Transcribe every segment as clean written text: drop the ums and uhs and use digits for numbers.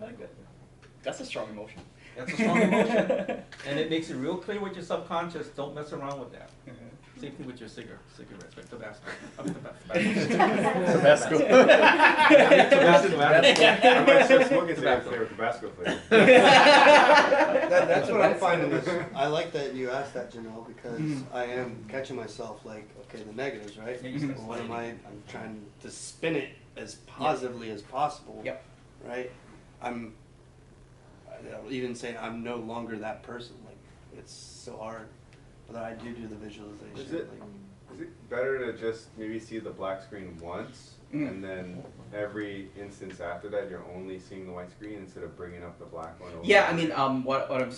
like that. That's a strong emotion. That's a strong emotion, and it makes it real clear with your subconscious. Don't mess around with that. Same thing with your cigarettes, right? Tabasco. I mean, Tabasco. Tabasco. I might start smoking cigarettes flavor Tabasco flavor. That's what I'm finding is, I like that you asked that, Janelle, because I am catching myself like, okay, the negatives, right? Well, what am I'm trying to spin it as positively as possible, right? I'm even saying I'm no longer that person, like, it's so hard. But I do the visualization. Is it better to just maybe see the black screen once, and then every instance after that you're only seeing the white screen instead of bringing up the black one? Over Yeah, I mean, what I'm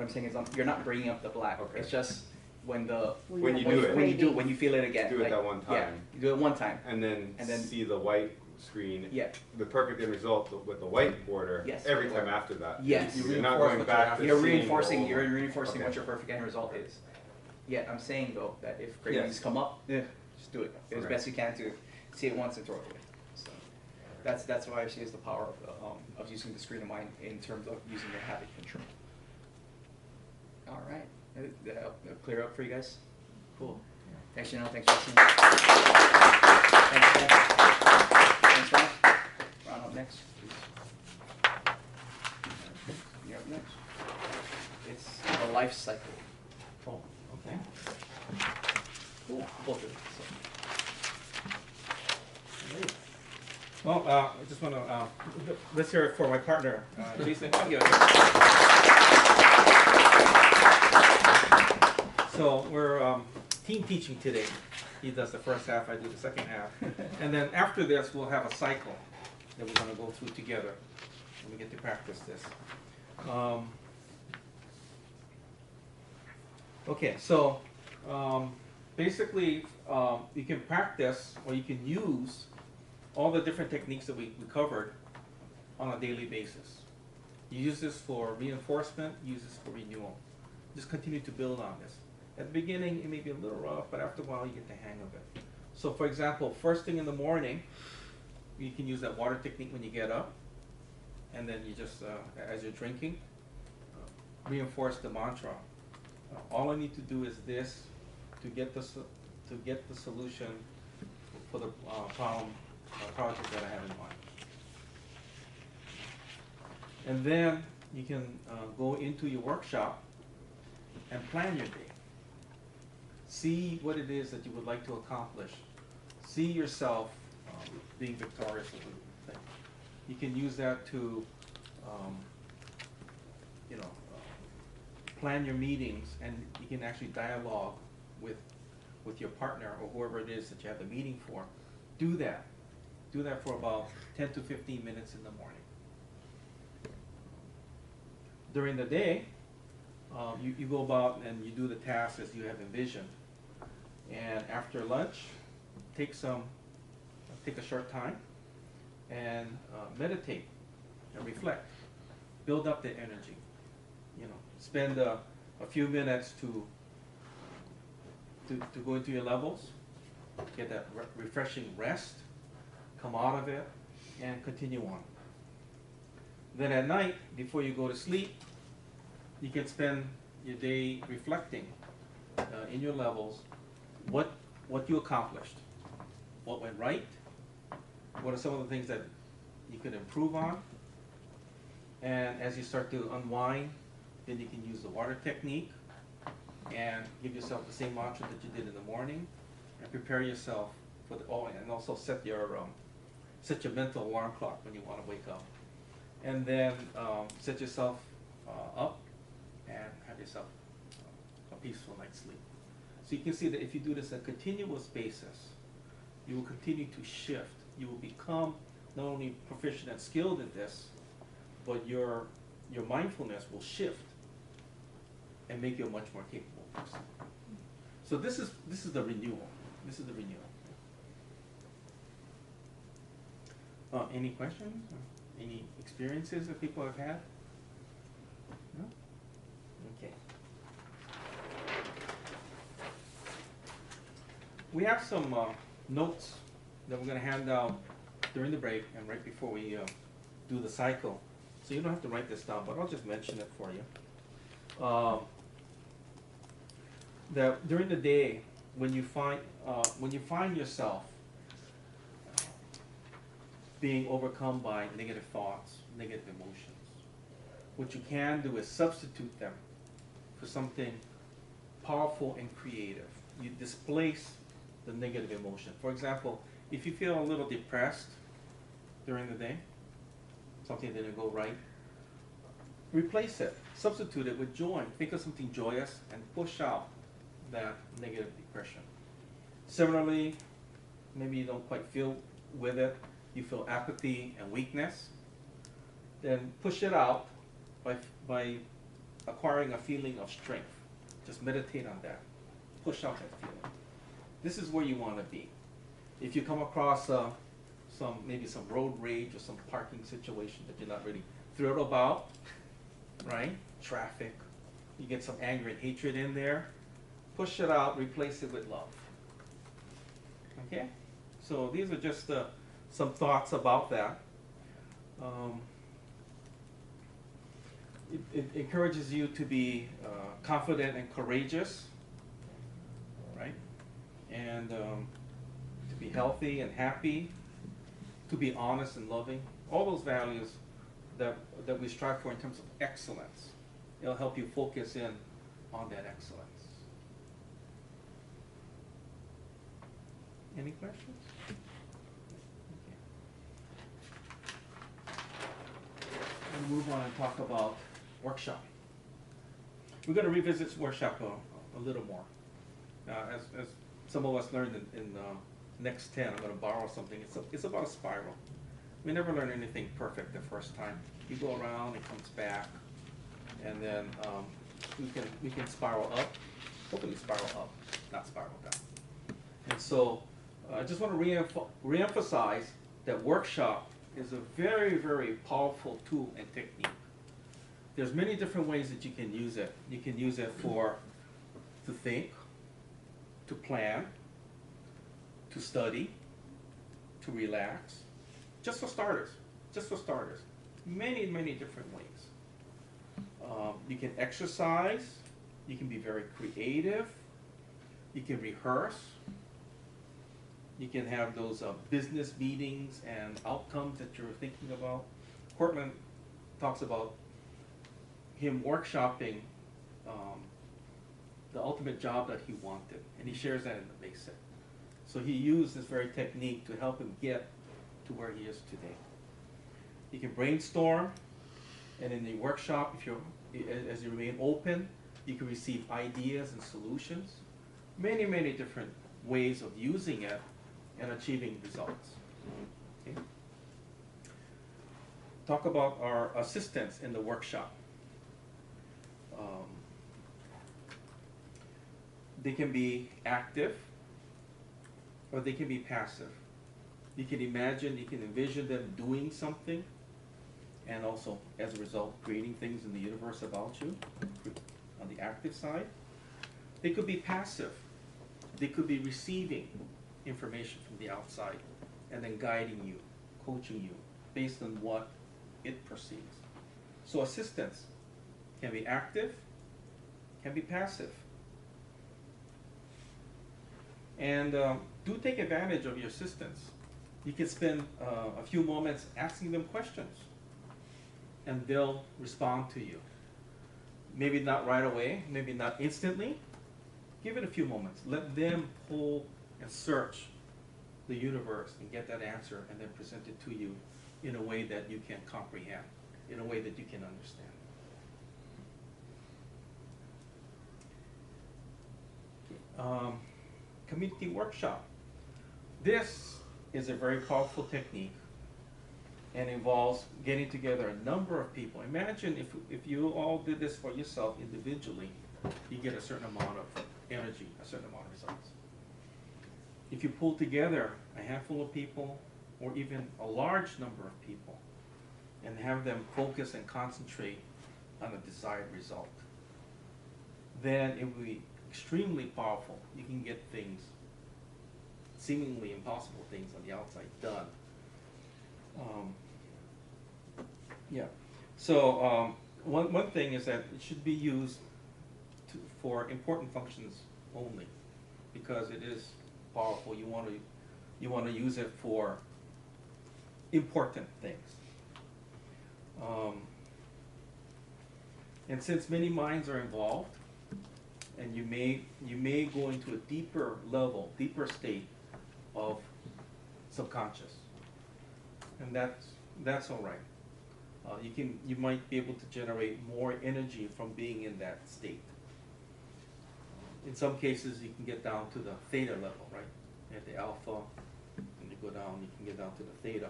saying is you're not bringing up the black. Okay. It's just when you feel it again. Do it that one time. Yeah, you do it one time. And then see the white screen. Yeah. The perfect end result with the white border. Yes. Every time after that. Yes. You're not going back to You're seeing reinforcing. the You're reinforcing what your perfect end result is. Yeah, I'm saying though that if cravings come up, just do it as best you can to see it once and throw it away. So that's why I see as the power of using the screen of mind in terms of using your habit control. All right, that clear up for you guys? Cool. Thanks, Janelle. Thanks, Justin. Thanks, Dan. Thanks, Dan. Ron up next. You're up next. It's the life cycle. Oh, okay. Cool. Both of them. Great. Well, I just want to let's hear it for my partner, Jason Baguio. So we're team teaching today. He does the first half, I do the second half. And then after this, we'll have a cycle that we're going to go through together. And we get to practice this. Okay, so basically you can practice or you can use all the different techniques that we covered on a daily basis. You use this for reinforcement, use this for renewal. Just continue to build on this. At the beginning, it may be a little rough, but after a while, you get the hang of it. So for example, first thing in the morning, you can use that water technique when you get up. And then you just, as you're drinking, reinforce the mantra. All I need to do is this to get the solution for the project that I have in mind. And then you can go into your workshop and plan your day. See what it is that you would like to accomplish. See yourself being victorious over the thing. You can use that to, plan your meetings, and you can actually dialogue with your partner or whoever it is that you have the meeting for. Do that. Do that for about 10 to 15 minutes in the morning. During the day, you go about and you do the tasks as you have envisioned. And after lunch, take a short time and meditate and reflect. Build up the energy. Spend a few minutes to go into your levels, get that refreshing rest, come out of it, and continue on. Then at night, before you go to sleep, you can spend your day reflecting in your levels what you accomplished, what went right, what are some of the things that you could improve on, and as you start to unwind, then you can use the water technique and give yourself the same mantra that you did in the morning, and prepare yourself for and also set your mental alarm clock when you want to wake up, and then set yourself up and have yourself a peaceful night's sleep. So you can see that if you do this on a continuous basis, you will continue to shift. You will become not only proficient and skilled in this, but your mindfulness will shift and make you a much more capable person. So this is the renewal. This is the renewal. Any questions? Or any experiences that people have had? No? Okay. We have some notes that we're going to hand out during the break and right before we do the cycle. so you don't have to write this down, but I'll just mention it for you. That during the day, when you find yourself being overcome by negative thoughts, negative emotions, what you can do is substitute them for something powerful and creative. You displace the negative emotion. For example, if you feel a little depressed during the day, something didn't go right, replace it, substitute it with joy. Think of something joyous and push out that negative depression. Similarly, maybe you don't quite feel with it, you feel apathy and weakness, then push it out by acquiring a feeling of strength. Just meditate on that. Push out that feeling. This is where you want to be. If you come across maybe some road rage or some parking situation that you're not really thrilled about, right? Traffic, you get some anger and hatred in there, push it out, replace it with love. Okay? So these are just some thoughts about that. It encourages you to be confident and courageous, right? And to be healthy and happy, to be honest and loving. All those values that we strive for in terms of excellence. It'll help you focus in on that excellence. Any questions? Okay. We'll move on and talk about workshop. We're going to revisit this workshop a little more. As some of us learned in next 10, I'm going to borrow something. It's about a spiral. We never learn anything perfect the first time. You go around, it comes back, and then we can spiral up, hopefully spiral up, not spiral down. And so I just want to reemphasize that workshop is a very, very powerful tool and technique. There's many different ways that you can use it. You can use it to think, to plan, to study, to relax. Just for starters. Many, many different ways. You can exercise. You can be very creative. You can rehearse. You can have those business meetings and outcomes that you're thinking about. Cortland talks about him workshopping the ultimate job that he wanted, and he shares that in the basic. So he used this very technique to help him get to where he is today. You can brainstorm, and in the workshop, as you remain open, you can receive ideas and solutions. Many, many different ways of using it and achieving results. Okay. Talk about our assistants in the workshop. They can be active or they can be passive. You can envision them doing something, and also, as a result, creating things in the universe about you on the active side. They could be passive. They could be receiving information from the outside and then guiding you, coaching you based on what it perceives. So assistants can be active, can be passive. And do take advantage of your assistants. You can spend a few moments asking them questions, and they'll respond to you. Maybe not right away, maybe not instantly. Give it a few moments. Let them pull and search the universe and get that answer, and then present it to you in a way that you can comprehend, in a way that you can understand. Community workshop. This is a very powerful technique and involves getting together a number of people. Imagine if you all did this for yourself individually, you get a certain amount of energy, a certain amount of results. If you pull together a handful of people or even a large number of people and have them focus and concentrate on a desired result, then it will be extremely powerful. You can get things, seemingly impossible things on the outside done. So one thing is that it should be used for important functions only, because it is powerful. You want to use it for important things. And since many minds are involved, and you may go into a deeper level, deeper state of subconscious, and that's all right. You might be able to generate more energy from being in that state. In some cases, you can get down to the theta level, right? At the alpha, and you go down, you can get down to the theta.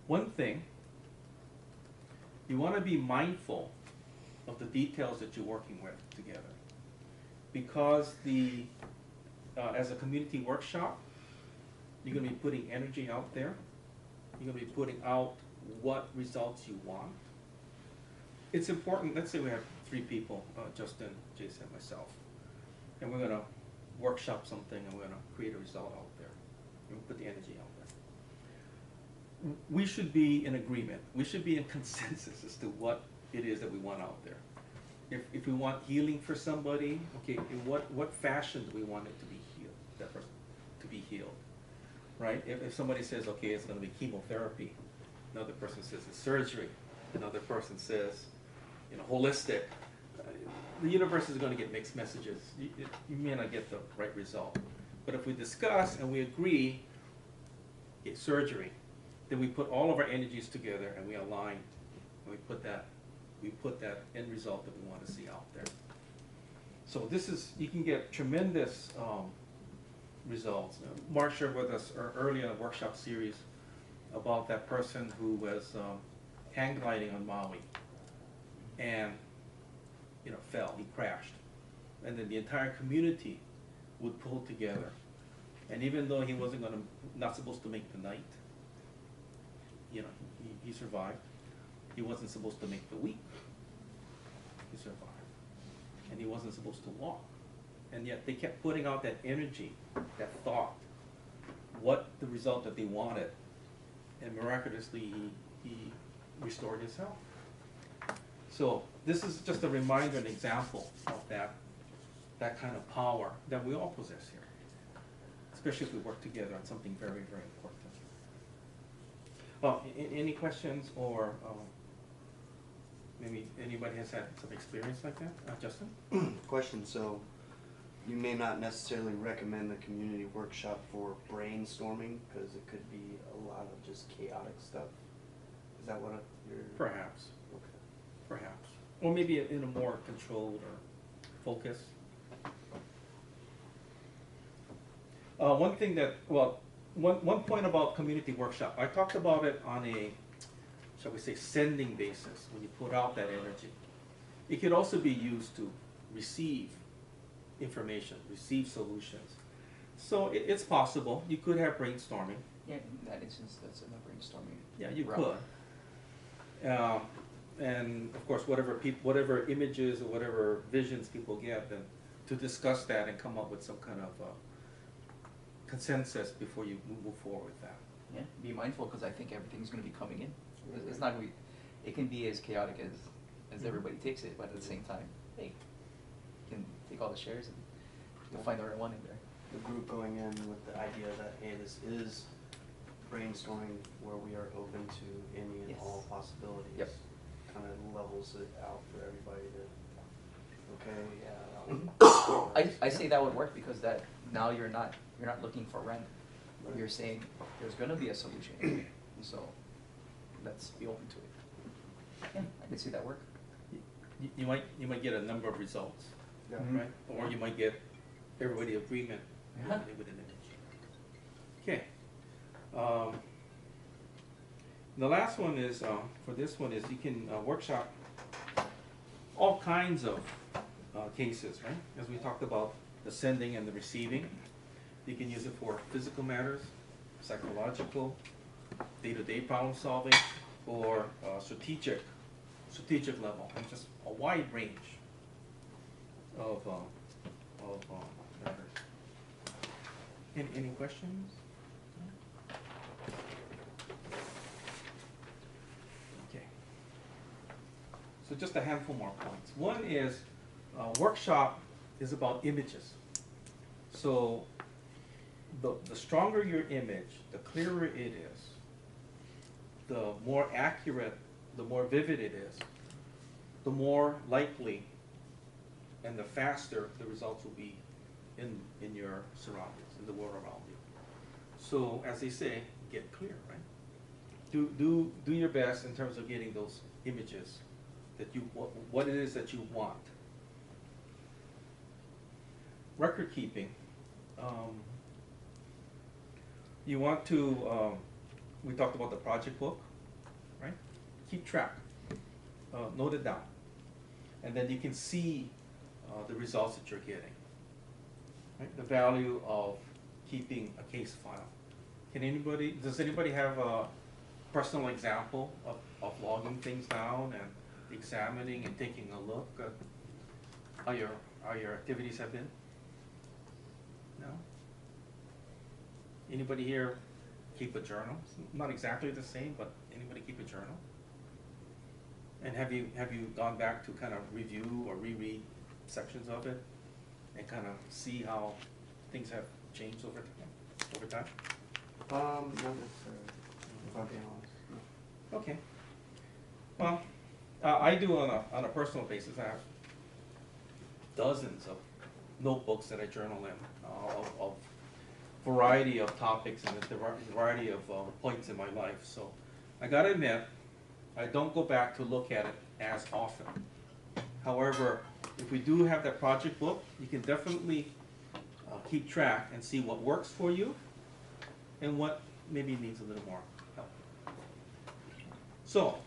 One thing, you want to be mindful of the details that you're working with together, because as a community workshop, you're going to be putting energy out there. You're going to be putting out what results you want. It's important. Let's say we have 3 people, Justin, Jason, myself, and we're going to workshop something, and we're going to create a result out there. And we put the energy out there. We should be in agreement. We should be in consensus as to what it is that we want out there. If we want healing for somebody, okay, in what fashion do we want it to be healed? That person to be healed, right? If somebody says, okay, it's going to be chemotherapy, another person says it's surgery, another person says, holistic. The universe is going to get mixed messages. You may not get the right result. But if we discuss and we agree, it's surgery, then we put all of our energies together and we align, and we put that end result that we want to see out there. So you can get tremendous results. Mark shared with us earlier in a workshop series about that person who was hang gliding on Maui and fell, he crashed. And then the entire community would pull together. And even though he wasn't not supposed to make the night, he survived. He wasn't supposed to make the week. He survived. And he wasn't supposed to walk. And yet they kept putting out that energy, that thought, what the result that they wanted. And miraculously, he restored his health. So this is just a reminder, an example of that kind of power that we all possess here, especially if we work together on something very, very important. Well, any questions, or maybe anybody has had some experience like that? Justin? Question, so you may not necessarily recommend the community workshop for brainstorming, because it could be a lot of just chaotic stuff. Is that what you're... Perhaps. Okay. Perhaps. Or maybe in a more controlled or focused. One thing that, one point about community workshop, I talked about it on a, shall we say, sending basis, when you put out that energy. It could also be used to receive information, receive solutions. So it's possible. You could have brainstorming. Yeah, in that instance, that's in the brainstorming. Yeah, you realm. could. And of course, whatever images or whatever visions people get, then to discuss that and come up with some kind of consensus before you move forward with that. Yeah, be mindful, because I think everything's going to be coming in. It's not going to be, it can be as chaotic as everybody takes it, but at the same time, hey, you can take all the shares and you'll find the right one in there. The group going in with the idea that, hey, this is brainstorming where we are open to any and Yes. all possibilities. Yep. Kind of levels it out for everybody to, okay, yeah. I say that would work, because that now you're not looking for random. Right. You're saying there's going to be a solution, so let's be open to it. Yeah, I can see that work. You might get a number of results, Yeah. right? Or you might get everybody agreement Yeah. with an image. Okay. The last one is, for this one is, you can workshop all kinds of cases, right? As we talked about the sending and the receiving. You can use it for physical matters, psychological, day-to-day problem solving, or strategic level, and just a wide range of matters. Any questions? So just a handful more points. One is workshop is about images. So the stronger your image, the clearer it is, the more accurate, the more vivid it is, the more likely and the faster the results will be in your surroundings, in the world around you. So as they say, get clear, right? Do your best in terms of getting those images that you what it is that you want. Record keeping. You want to. We talked about the project book, right? Keep track. Note it down, and then you can see the results that you're getting. Right? The value of keeping a case file. Does anybody have a personal example of logging things down and examining and taking a look at how your activities have been? No? Anybody here keep a journal? Not exactly the same, but anybody keep a journal? And have you gone back to kind of review or reread sections of it and kind of see how things have changed over time? Not necessarily, if I'm being honest. No. Okay. Well, I do on a personal basis. I have dozens of notebooks that I journal in of variety of topics and a variety of points in my life. So I gotta admit, I don't go back to look at it as often. However, if we do have that project book, you can definitely keep track and see what works for you and what maybe needs a little more help. So,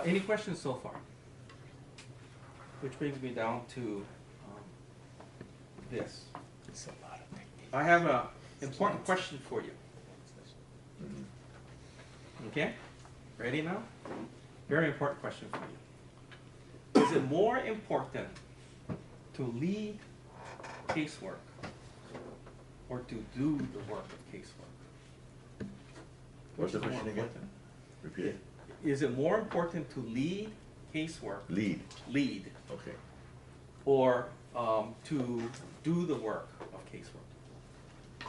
any questions so far? Which brings me down to this. I have an important question for you. Okay? Ready now? Very important question for you. Is it more important to lead casework or to do the work of casework? What's the question again? Repeat it. Is it more important to lead casework? Lead. Lead. Okay. Or to do the work of casework?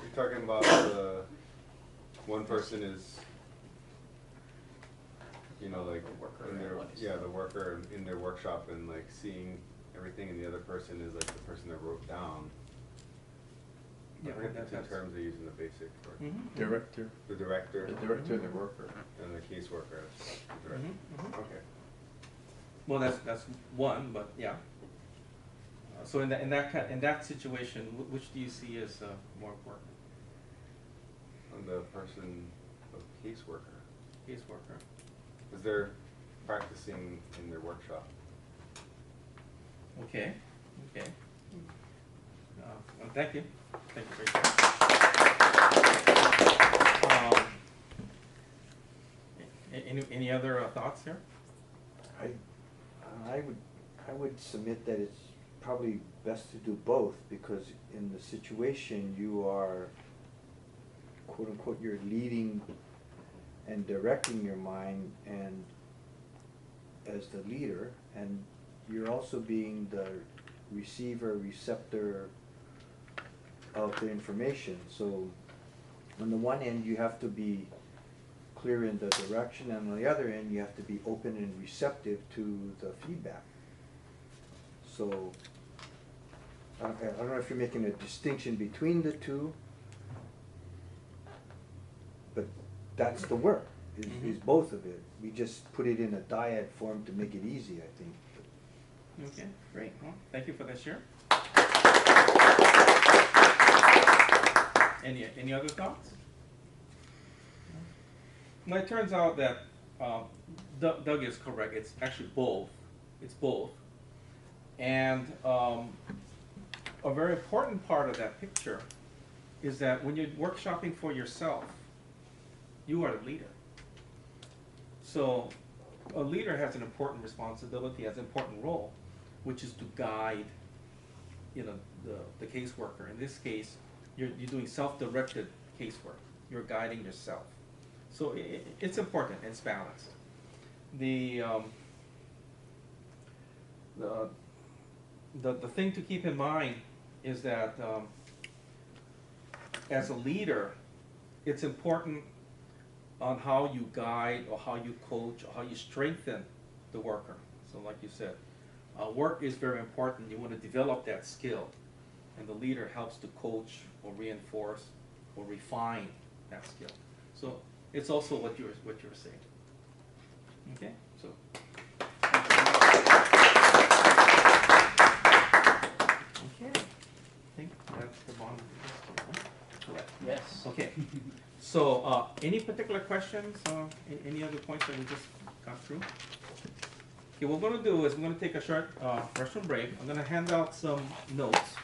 You're talking about the one person is, you know, like The worker, in their, what is- yeah, the worker in their workshop and like seeing everything, and the other person is like the person that wrote down. Yeah, I forget the two that's- terms they use in the basic for Director. the director The director and the worker. and the caseworker. The director. Okay. Well, that's one, but yeah. So in that situation, which do you see as more important? And the person of caseworker, Caseworker. because they're practicing in their workshop. Okay. Okay. Well, thank you. Thank you for your any other thoughts here? I would submit that it's probably best to do both, because in the situation you are, quote unquote, you're leading and directing your mind and as the leader, and you're also being the receiver, receptor of the information. So on the one end you have to be clear in the direction, and on the other end you have to be open and receptive to the feedback. So I don't know if you're making a distinction between the two, but that's the work, is both of it. We just put it in a dyad form to make it easy, I think. Okay, great. Well, thank you for that share. Any other thoughts? Well, it turns out that Doug is correct. It's actually both. It's both. And a very important part of that picture is that when you're workshopping for yourself, you are the leader. So a leader has an important responsibility, has an important role, which is to guide, you know, the caseworker. In this case, you're doing self-directed casework. You're guiding yourself. So it's important. It's balanced. the thing to keep in mind is that as a leader, it's important on how you guide or how you coach or how you strengthen the worker. So like you said, work is very important. You want to develop that skill, and the leader helps to coach or reinforce or refine that skill. So it's also what you're saying. Okay, so. Okay, I think that's the bottom of this. Correct. Yes. Okay, so any particular questions, any other points that we just got through? Okay, what we're gonna do is we're gonna take a short restroom break. I'm gonna hand out some notes.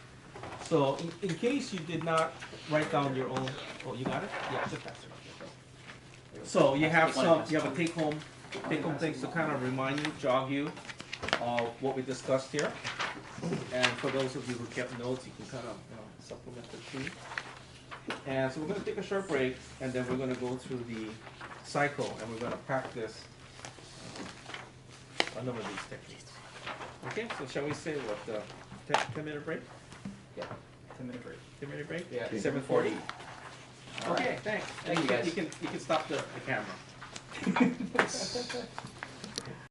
So in case you did not write down your own, oh, you got it? Yeah, just pass it. So you have a take home things to kind of remind you, jog you of what we discussed here. And for those of you who kept notes, you can kind of supplement it too. And so we're going to take a short break, and then we're going to go through the cycle, and we're going to practice a number of these techniques. Okay, so shall we say what, 10-minute break? Yeah, 10-minute break. 10-minute break? Yeah. 7:40. All Okay, right. thanks. Thank you, guys. You can stop the camera.